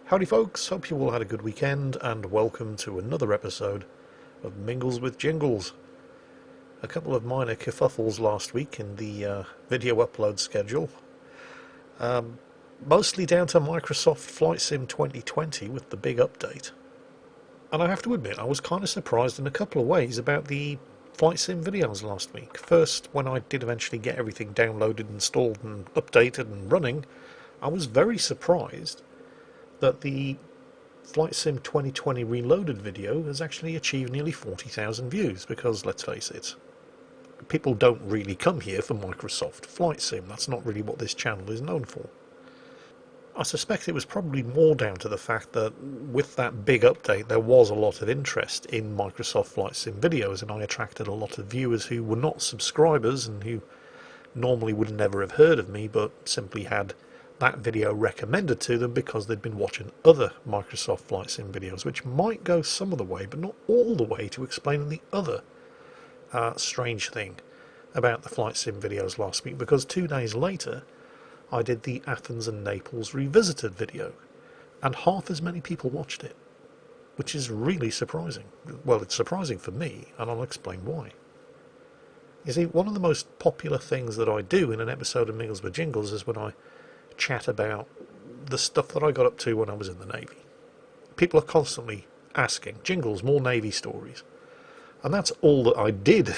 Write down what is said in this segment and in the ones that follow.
Howdy folks, hope you all had a good weekend and welcome to another episode of Mingles with Jingles. A couple of minor kerfuffles last week in the video upload schedule. Mostly down to Microsoft Flight Sim 2020 with the big update. And I have to admit, I was kind of surprised in a couple of ways about the Flight Sim videos last week. First, when I did eventually get everything downloaded, installed and updated and running, I was very surprised that the Flight Sim 2020 Reloaded video has actually achieved nearly 40,000 views, because let's face it, people don't really come here for Microsoft Flight Sim. That's not really what this channel is known for. I suspect it was probably more down to the fact that with that big update there was a lot of interest in Microsoft Flight Sim videos, and I attracted a lot of viewers who were not subscribers and who normally would never have heard of me, but simply had that video recommended to them because they'd been watching other Microsoft Flight Sim videos, which might go some of the way, but not all the way, to explaining the other strange thing about the Flight Sim videos last week, because 2 days later I did the Athens and Naples Revisited video, and half as many people watched it, which is really surprising. Well, it's surprising for me, and I'll explain why. You see, one of the most popular things that I do in an episode of Mingles with Jingles is when I chat about the stuff that I got up to when I was in the Navy. People are constantly asking, Jingles, more Navy stories. And that's all that I did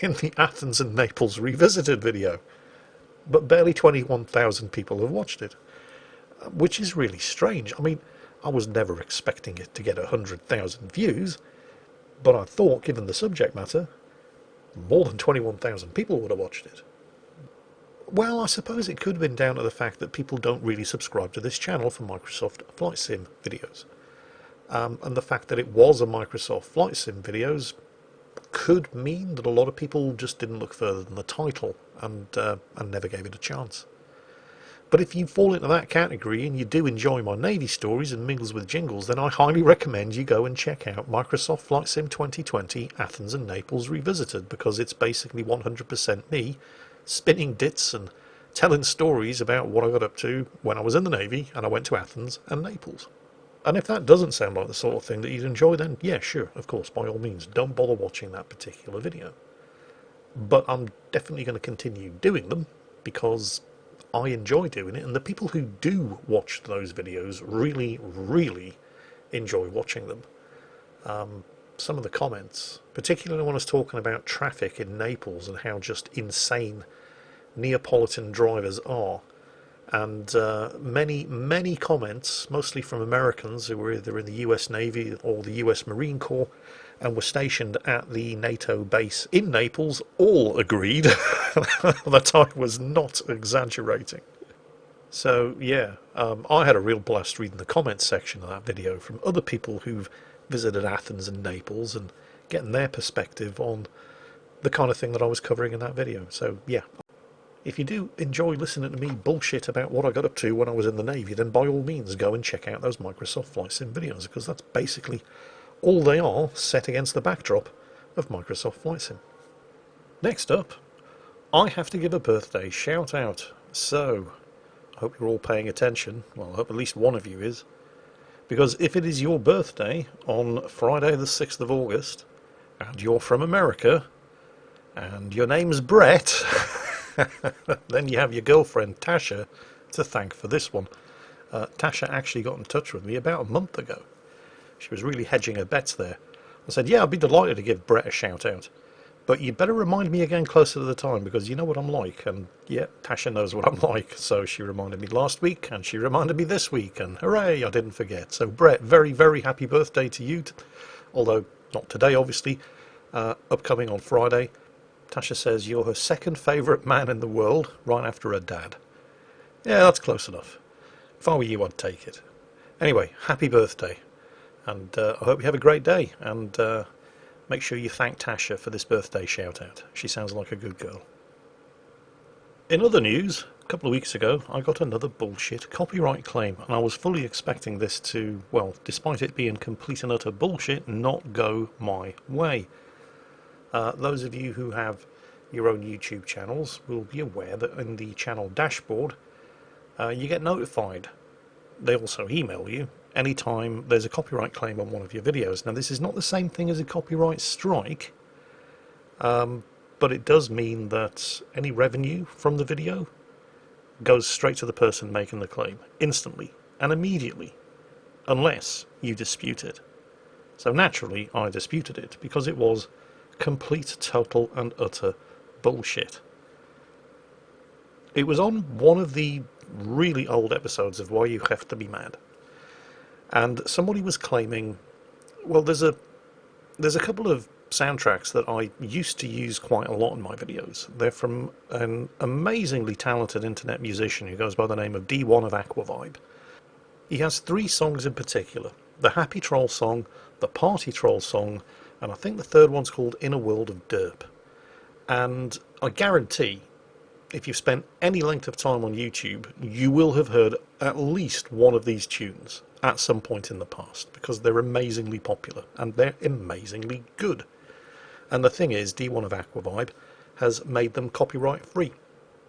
in the Athens and Naples Revisited video. But barely 21,000 people have watched it, which is really strange. I mean, I was never expecting it to get 100,000 views, but I thought, given the subject matter, more than 21,000 people would have watched it. Well, I suppose it could have been down to the fact that people don't really subscribe to this channel for Microsoft Flight Sim videos. And the fact that it was a Microsoft Flight Sim videos could mean that a lot of people just didn't look further than the title and never gave it a chance. But if you fall into that category and you do enjoy my Navy stories and Mingles with Jingles, then I highly recommend you go and check out Microsoft Flight Sim 2020 Athens and Naples Revisited, because it's basically 100% me spinning dits and telling stories about what I got up to when I was in the Navy and I went to Athens and Naples. And if that doesn't sound like the sort of thing that you'd enjoy, then yeah, sure, of course, by all means, don't bother watching that particular video. But I'm definitely going to continue doing them because I enjoy doing it, and the people who do watch those videos really, really enjoy watching them. Some of the comments, particularly when I was talking about traffic in Naples and how just insane Neapolitan drivers are, and many comments, mostly from Americans who were either in the US Navy or the US Marine Corps and were stationed at the NATO base in Naples, all agreed that I was not exaggerating. So yeah, I had a real blast reading the comments section of that video from other people who've visited Athens and Naples and getting their perspective on the kind of thing that I was covering in that video. So yeah, if you do enjoy listening to me bullshit about what I got up to when I was in the Navy, then by all means go and check out those Microsoft Flight Sim videos, because that's basically all they are, set against the backdrop of Microsoft Flight Sim. Next up, I have to give a birthday shout out. So I hope you're all paying attention. Well, I hope at least one of you is, because if it is your birthday on Friday the 6th of August and you're from America and your name's Brett, then you have your girlfriend Tasha to thank for this one. Tasha actually got in touch with me about a month ago. She was really hedging her bets there. I said, yeah, I'd be delighted to give Brett a shout out, but you better remind me again closer to the time, because you know what I'm like. And yeah, Tasha knows what I'm like. So she reminded me last week and she reminded me this week, and hooray, I didn't forget. So Brett, very, very happy birthday to you. Although not today, obviously, upcoming on Friday. Tasha says you're her second favourite man in the world, right after her dad. Yeah, that's close enough. If I were you, I'd take it. Anyway, happy birthday. And I hope you have a great day. And make sure you thank Tasha for this birthday shout out. She sounds like a good girl. In other news, a couple of weeks ago I got another bullshit copyright claim, and I was fully expecting this to, well, despite it being complete and utter bullshit, not go my way. Those of you who have your own YouTube channels will be aware that in the channel dashboard you get notified they also email you anytime there's a copyright claim on one of your videos. Now, this is not the same thing as a copyright strike, but it does mean that any revenue from the video goes straight to the person making the claim, instantly and immediately, unless you dispute it. So naturally, I disputed it, because it was complete, total and utter bullshit. It was on one of the really old episodes of Why You Have to Be Mad, and somebody was claiming, well, there's a couple of soundtracks that I used to use quite a lot in my videos. They're from an amazingly talented internet musician who goes by the name of D1 of Aquavibe. He has 3 songs in particular: the Happy Troll song, the Party Troll song, and I think the third one's called In a World of Derp. And I guarantee, if you've spent any length of time on YouTube, you will have heard at least one of these tunes at some point in the past, because they're amazingly popular and they're amazingly good. And the thing is, D1 of Aquavibe has made them copyright free,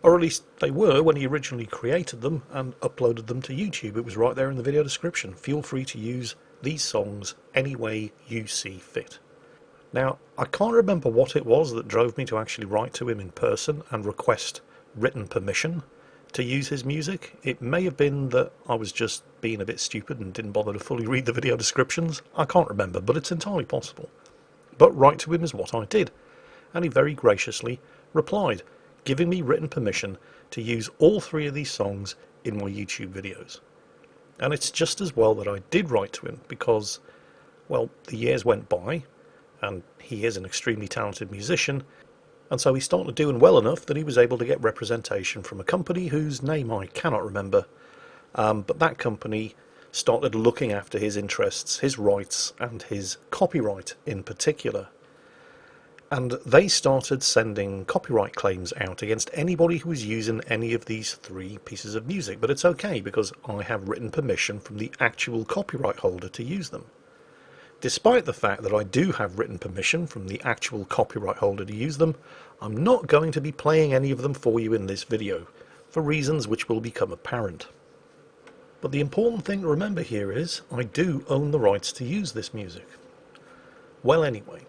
or at least they were when he originally created them and uploaded them to YouTube. It was right there in the video description. Feel free to use these songs any way you see fit. Now, I can't remember what it was that drove me to actually write to him in person and request written permission to use his music. It may have been that I was just being a bit stupid and didn't bother to fully read the video descriptions. I can't remember, but it's entirely possible. But write to him is what I did, and he very graciously replied, giving me written permission to use all 3 of these songs in my YouTube videos. And it's just as well that I did write to him, because, well, the years went by, and he is an extremely talented musician, and so he started doing well enough that he was able to get representation from a company whose name I cannot remember, but that company started looking after his interests, his rights, and his copyright in particular. And they started sending copyright claims out against anybody who was using any of these 3 pieces of music. But it's okay, because I have written permission from the actual copyright holder to use them. Despite the fact that I do have written permission from the actual copyright holder to use them, I'm not going to be playing any of them for you in this video, for reasons which will become apparent. But the important thing to remember here is, I do own the rights to use this music. Well, anyway,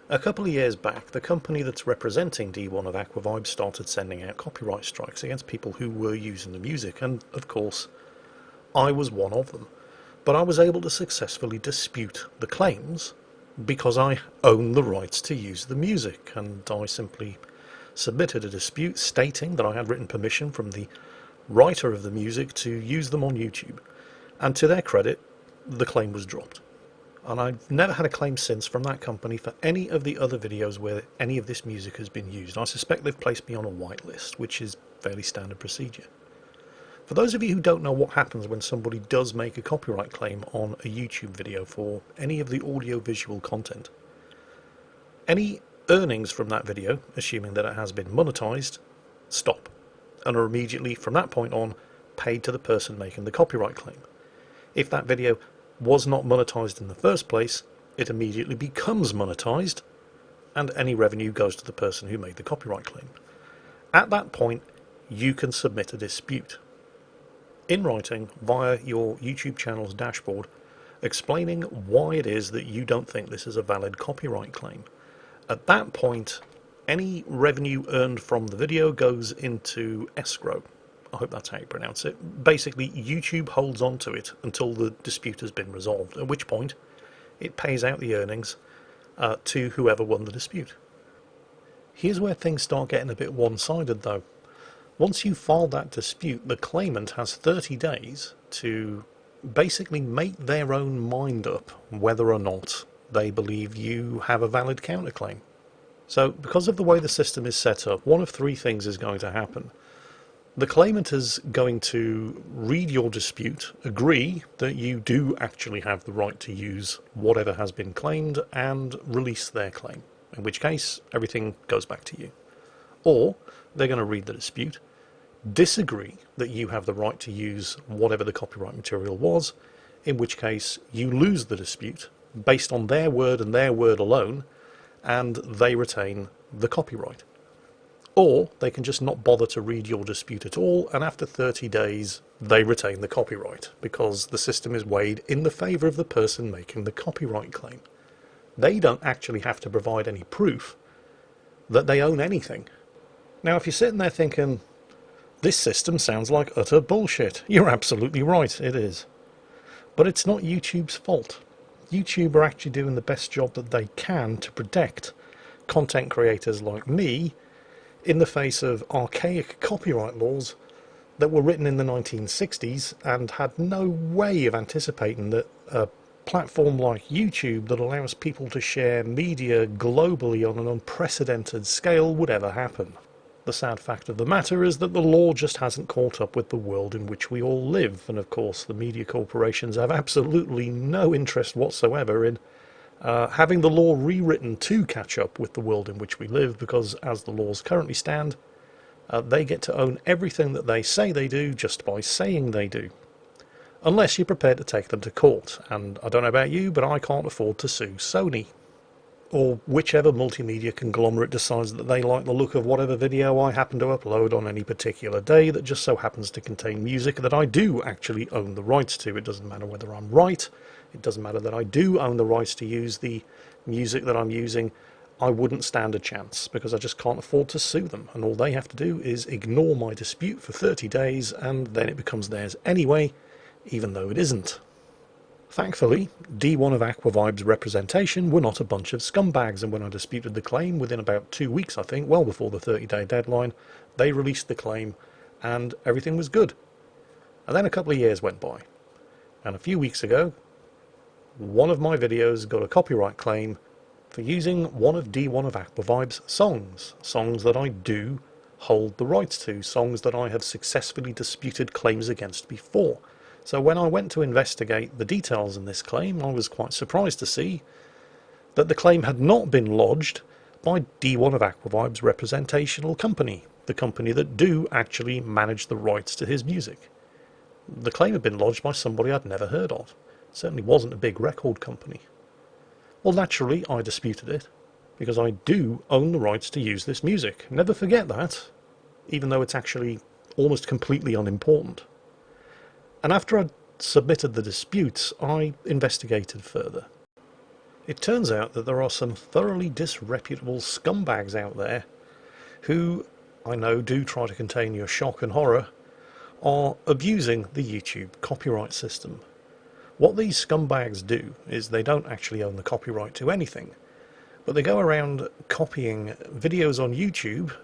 a couple of years back, the company that's representing D1 of Aquavibe started sending out copyright strikes against people who were using the music, and of course, I was one of them. But I was able to successfully dispute the claims because I own the rights to use the music, and I simply submitted a dispute stating that I had written permission from the writer of the music to use them on YouTube. And to their credit, the claim was dropped. And I've never had a claim since from that company for any of the other videos where any of this music has been used. I suspect they've placed me on a whitelist, which is fairly standard procedure. For those of you who don't know what happens when somebody does make a copyright claim on a YouTube video for any of the audio-visual content, any earnings from that video, assuming that it has been monetized, stop, and are immediately, from that point on, paid to the person making the copyright claim. If that video was not monetized in the first place, it immediately becomes monetized, and any revenue goes to the person who made the copyright claim. At that point, you can submit a dispute in writing via your YouTube channel's dashboard, explaining why it is that you don't think this is a valid copyright claim. At that point, any revenue earned from the video goes into escrow. I hope that's how you pronounce it. Basically, YouTube holds on to it until the dispute has been resolved, at which point it pays out the earnings to whoever won the dispute. Here's where things start getting a bit one-sided though. Once you file that dispute, the claimant has 30 days to basically make their own mind up whether or not they believe you have a valid counterclaim. So, because of the way the system is set up, one of 3 things is going to happen. The claimant is going to read your dispute, agree that you do actually have the right to use whatever has been claimed, and release their claim, in which case everything goes back to you. Or they're going to read the dispute, disagree that you have the right to use whatever the copyright material was, in which case you lose the dispute based on their word and their word alone, and they retain the copyright. Or they can just not bother to read your dispute at all, and after 30 days they retain the copyright, because the system is weighed in the favour of the person making the copyright claim. They don't actually have to provide any proof that they own anything. Now, if you're sitting there thinking, this system sounds like utter bullshit, you're absolutely right, it is. But it's not YouTube's fault. YouTube are actually doing the best job that they can to protect content creators like me in the face of archaic copyright laws that were written in the 1960s and had no way of anticipating that a platform like YouTube that allows people to share media globally on an unprecedented scale would ever happen. The sad fact of the matter is that the law just hasn't caught up with the world in which we all live, and of course the media corporations have absolutely no interest whatsoever in having the law rewritten to catch up with the world in which we live, because as the laws currently stand, they get to own everything that they say they do just by saying they do. Unless you're prepared to take them to court, and I don't know about you, but I can't afford to sue Sony. Or whichever multimedia conglomerate decides that they like the look of whatever video I happen to upload on any particular day that just so happens to contain music that I do actually own the rights to. It doesn't matter whether I'm right. It doesn't matter that I do own the rights to use the music that I'm using. I wouldn't stand a chance because I just can't afford to sue them. And all they have to do is ignore my dispute for 30 days and then it becomes theirs anyway, even though it isn't. Thankfully, D1 of Aquavibe's representation were not a bunch of scumbags, and when I disputed the claim within about 2 weeks, I think, well before the 30-day deadline, they released the claim and everything was good. And then a couple of years went by, and a few weeks ago, one of my videos got a copyright claim for using one of D1 of Aquavibe's songs that I do hold the rights to, songs that I have successfully disputed claims against before. So when I went to investigate the details in this claim, I was quite surprised to see that the claim had not been lodged by D1 of Aquavibe's representational company, the company that do actually manage the rights to his music. The claim had been lodged by somebody I'd never heard of. It certainly wasn't a big record company. Well, naturally, I disputed it, because I do own the rights to use this music. Never forget that, even though it's actually almost completely unimportant. And after I'd submitted the disputes, I investigated further. It turns out that there are some thoroughly disreputable scumbags out there who, I know, do try to contain your shock and horror, are abusing the YouTube copyright system. What these scumbags do is they don't actually own the copyright to anything, but they go around copying videos on YouTube,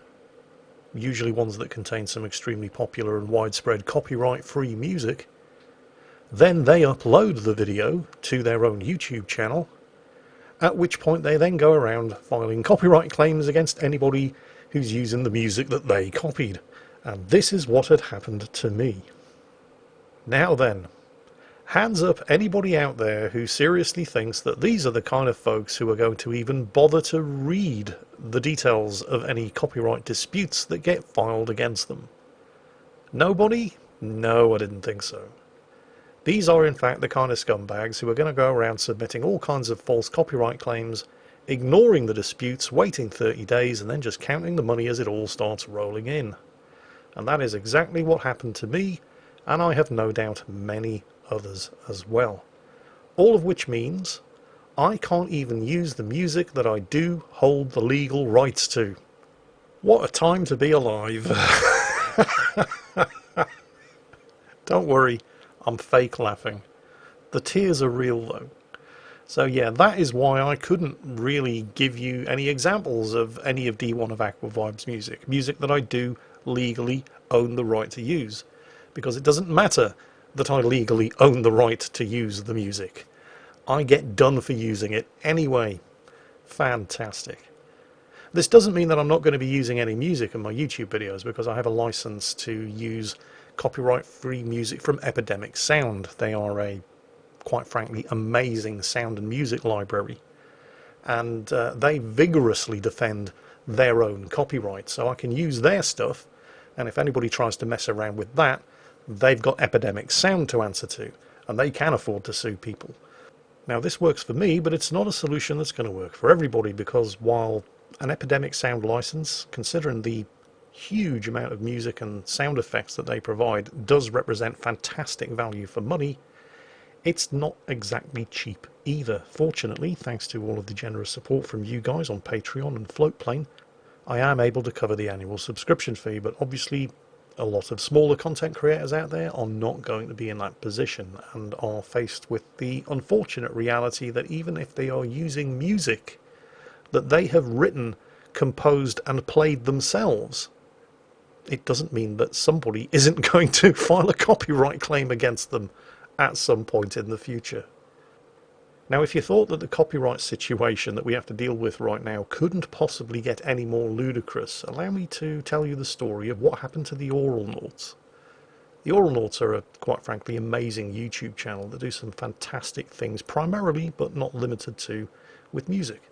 usually ones that contain some extremely popular and widespread copyright-free music. Then they upload the video to their own YouTube channel, at which point they then go around filing copyright claims against anybody who's using the music that they copied. And this is what had happened to me. Now then, hands up anybody out there who seriously thinks that these are the kind of folks who are going to even bother to read the details of any copyright disputes that get filed against them. Nobody? No, I didn't think so. These are in fact the kind of scumbags who are going to go around submitting all kinds of false copyright claims, ignoring the disputes, waiting 30 days and then just counting the money as it all starts rolling in. And that is exactly what happened to me, and I have no doubt many others as well. All of which means I can't even use the music that I do hold the legal rights to. What a time to be alive. Don't worry, I'm fake laughing. The tears are real though. So yeah, that is why I couldn't really give you any examples of any of D1 of Aquavibe's music that I do legally own the right to use, because it doesn't matter that I legally own the right to use the music. I get done for using it anyway. Fantastic. This doesn't mean that I'm not going to be using any music in my YouTube videos, because I have a license to use copyright-free music from Epidemic Sound. They are a, quite frankly, amazing sound and music library, and they vigorously defend their own copyright, so I can use their stuff, and if anybody tries to mess around with that, they've got Epidemic Sound to answer to, and they can afford to sue people. Now this works for me, but it's not a solution that's going to work for everybody, because while an Epidemic Sound license, considering the huge amount of music and sound effects that they provide does represent fantastic value for money, it's not exactly cheap either. Fortunately, thanks to all of the generous support from you guys on Patreon and Floatplane, I am able to cover the annual subscription fee, but obviously a lot of smaller content creators out there are not going to be in that position and are faced with the unfortunate reality that even if they are using music that they have written, composed and played themselves, it doesn't mean that somebody isn't going to file a copyright claim against them at some point in the future. Now, if you thought that the copyright situation that we have to deal with right now couldn't possibly get any more ludicrous, allow me to tell you the story of what happened to the Auralnauts. The Auralnauts are a, quite frankly, amazing YouTube channel that do some fantastic things, primarily, but not limited to, with music.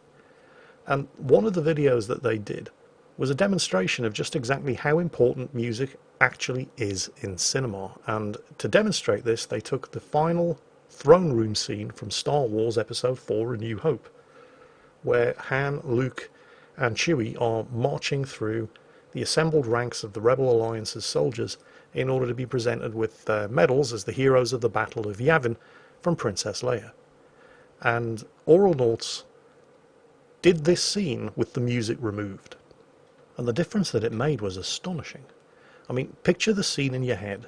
And one of the videos that they did was a demonstration of just exactly how important music actually is in cinema. And to demonstrate this, they took the final throne room scene from Star Wars Episode 4: A New Hope, where Han, Luke and Chewie are marching through the assembled ranks of the Rebel Alliance's soldiers in order to be presented with medals as the heroes of the Battle of Yavin from Princess Leia. And Auralnauts did this scene with the music removed. And the difference that it made was astonishing. I mean, picture the scene in your head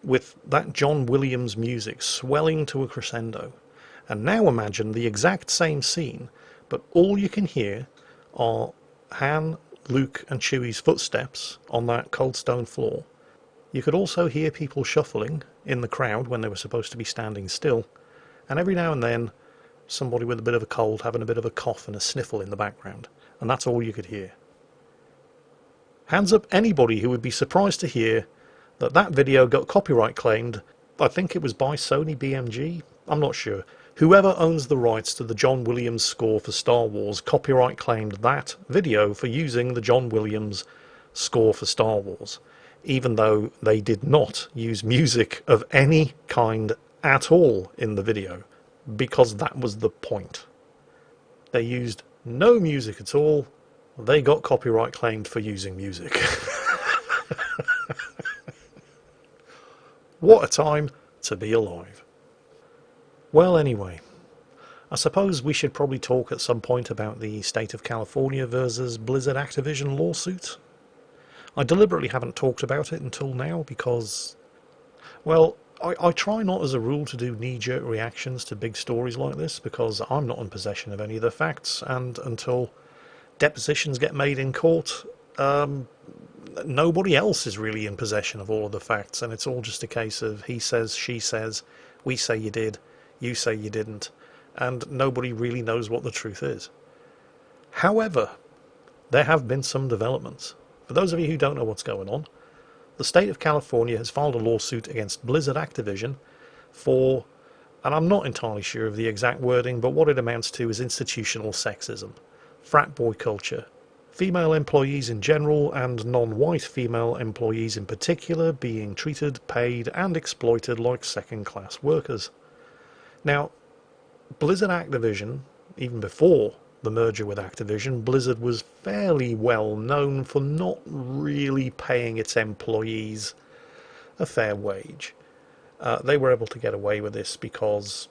with that John Williams music swelling to a crescendo. And now imagine the exact same scene, but all you can hear are Han, Luke and Chewie's footsteps on that cold stone floor. You could also hear people shuffling in the crowd when they were supposed to be standing still. And every now and then, somebody with a bit of a cold having a bit of a cough and a sniffle in the background. And that's all you could hear. Hands up anybody who would be surprised to hear that that video got copyright claimed. I think it was by Sony BMG. I'm not sure. Whoever owns the rights to the John Williams score for Star Wars copyright claimed that video for using the John Williams score for Star Wars, even though they did not use music of any kind at all in the video, because that was the point. They used no music at all. They got copyright claimed for using music. What a time to be alive. Well, anyway, I suppose we should probably talk at some point about the state of California versus Blizzard Activision lawsuit. I deliberately haven't talked about it until now because, well, I try not as a rule to do knee-jerk reactions to big stories like this because I'm not in possession of any of the facts, and until depositions get made in court, nobody else is really in possession of all of the facts, and it's all just a case of he says, she says, we say you did, you say you didn't, and nobody really knows what the truth is. However, there have been some developments. For those of you who don't know what's going on, the state of California has filed a lawsuit against Blizzard Activision for, and I'm not entirely sure of the exact wording, but what it amounts to is institutional sexism, frat boy culture, female employees in general and non-white female employees in particular being treated, paid and exploited like second-class workers. Now, Blizzard Activision, even before the merger with Activision, Blizzard was fairly well known for not really paying its employees a fair wage. They were able to get away with this because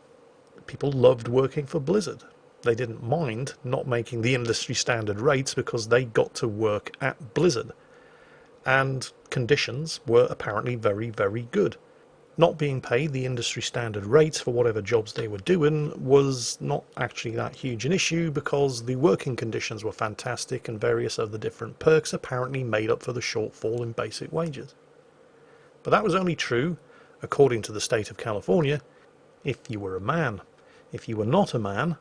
people loved working for Blizzard. They didn't mind not making the industry standard rates because they got to work at Blizzard. And conditions were apparently very, very good. Not being paid the industry standard rates for whatever jobs they were doing was not actually that huge an issue because the working conditions were fantastic and various other different perks apparently made up for the shortfall in basic wages. But that was only true, according to the state of California, if you were a man. If you were not a man,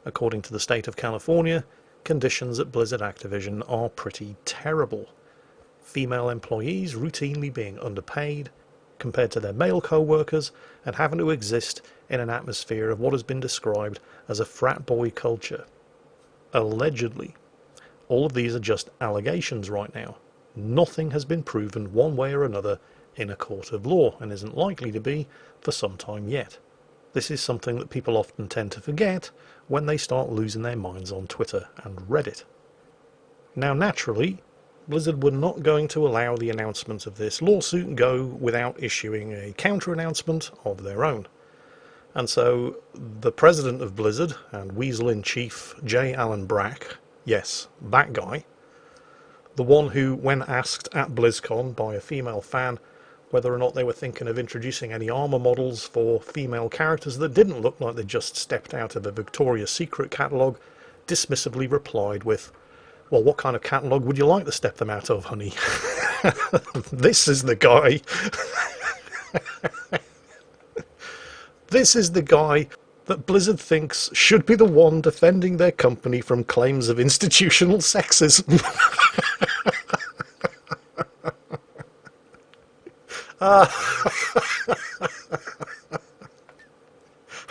according to the state of California, conditions at Blizzard Activision are pretty terrible. Female employees routinely being underpaid compared to their male co-workers and having to exist in an atmosphere of what has been described as a frat boy culture. Allegedly. All of these are just allegations right now. Nothing has been proven one way or another in a court of law and isn't likely to be for some time yet. This is something that people often tend to forget when they start losing their minds on Twitter and Reddit. Now naturally, Blizzard were not going to allow the announcement of this lawsuit go without issuing a counter-announcement of their own. And so the president of Blizzard and Weasel-in-Chief J. Allen Brack, yes, that guy, the one who, when asked at BlizzCon by a female fan whether or not they were thinking of introducing any armor models for female characters that didn't look like they just stepped out of a Victoria's Secret catalogue, dismissively replied with, "Well, what kind of catalogue would you like to step them out of, honey?" This is the guy. This is the guy that Blizzard thinks should be the one defending their company from claims of institutional sexism.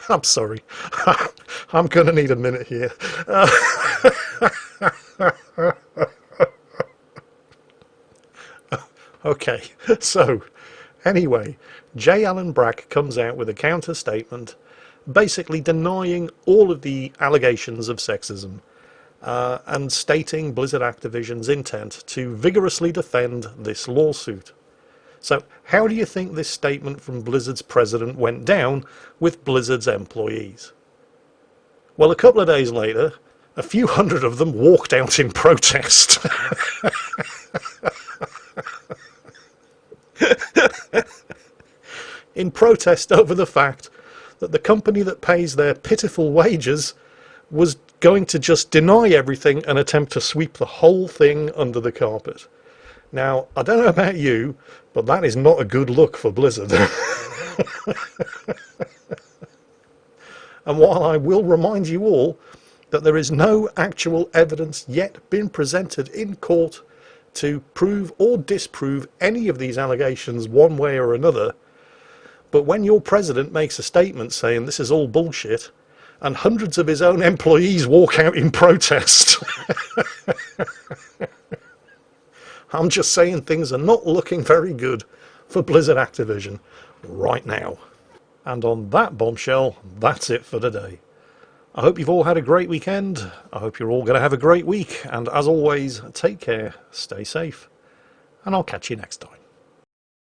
I'm sorry. I'm going to need a minute here. Okay, so anyway, J. Allen Brack comes out with a counter statement basically denying all of the allegations of sexism and stating Blizzard Activision's intent to vigorously defend this lawsuit. So how do you think this statement from Blizzard's president went down with Blizzard's employees? Well, a couple of days later, a few hundred of them walked out in protest. In protest over the fact that the company that pays their pitiful wages was going to just deny everything and attempt to sweep the whole thing under the carpet. Now, I don't know about you, but that is not a good look for Blizzard. And while I will remind you all that there is no actual evidence yet been presented in court to prove or disprove any of these allegations one way or another, but when your president makes a statement saying this is all bullshit, and hundreds of his own employees walk out in protest, I'm just saying things are not looking very good for Blizzard Activision right now. And on that bombshell, that's it for today. I hope you've all had a great weekend. I hope you're all going to have a great week. And as always, take care, stay safe, and I'll catch you next time.